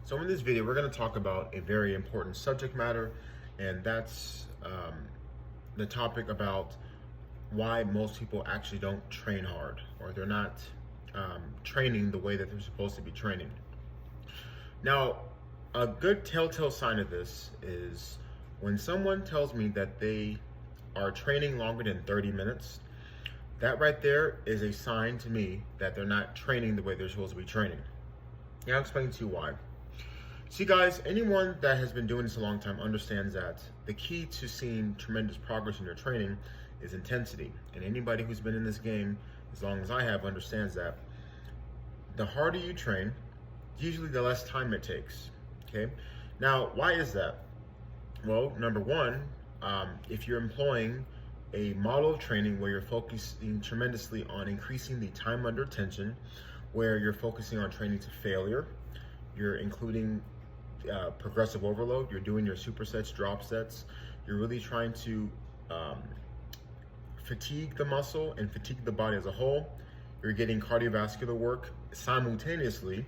So in this video, we're going to talk about a very important subject matter, and that's the topic about why most people actually don't train hard, or they're not training the way that they're supposed to be training. Now, a good telltale sign of this is when someone tells me that they are training longer than 30 minutes, that right there is a sign to me that they're not training the way they're supposed to be training. Now I'll explain to you why. See guys, anyone that has been doing this a long time understands that the key to seeing tremendous progress in your training is intensity. And anybody who's been in this game as long as I have understands that the harder you train, usually the less time it takes, okay? Now, why is that? Well, number one, if you're employing a model of training where you're focusing tremendously on increasing the time under tension, where you're focusing on training to failure, you're including progressive overload, you're doing your supersets, drop sets, you're really trying to fatigue the muscle and fatigue the body as a whole, you're getting cardiovascular work simultaneously,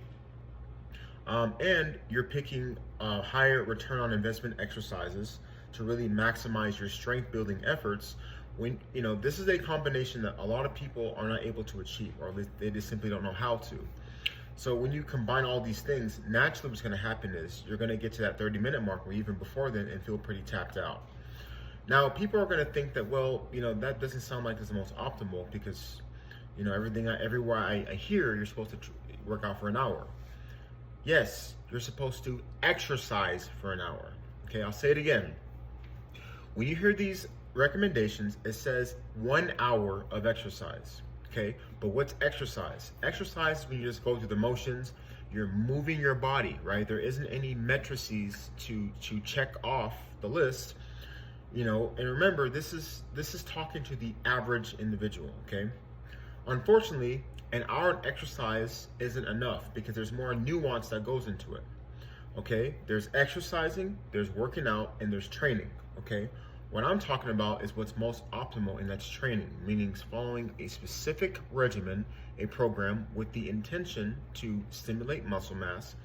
and you're picking higher return on investment exercises to really maximize your strength building efforts. When this is a combination that a lot of people are not able to achieve, or they just simply don't know how to. So when you combine all these things, naturally what's going to happen is you're going to get to that 30-minute mark, or even before then, and feel pretty tapped out. Now, people are going to think that, well, that doesn't sound like it's the most optimal, because everywhere I hear you're supposed to work out for an hour. Yes, you're supposed to exercise for an hour. Okay, I'll say it again. When you hear these recommendations, it says 1 hour of exercise. Okay, but what's exercise? Exercise is when you just go through the motions, you're moving your body, right? There isn't any matrices to check off the list, and remember, this is talking to the average individual, okay? Unfortunately, an hour of exercise isn't enough, because there's more nuance that goes into it, okay? There's exercising, there's working out, and there's training, okay? What I'm talking about is what's most optimal, and that's training, meaning following a specific regimen, a program with the intention to stimulate muscle mass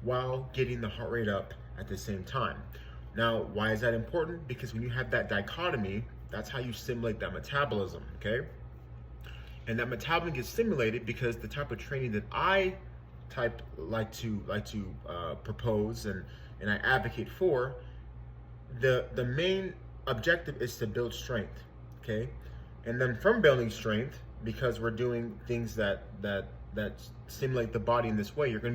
while getting the heart rate up at the same time. Now, why is that important? Because when you have that dichotomy, that's how you stimulate that metabolism, okay? And that metabolism gets stimulated because the type of training that I like to propose and I advocate for, the main objective is to build strength, okay? And then from building strength, because we're doing things that stimulate the body in this way, you're going to be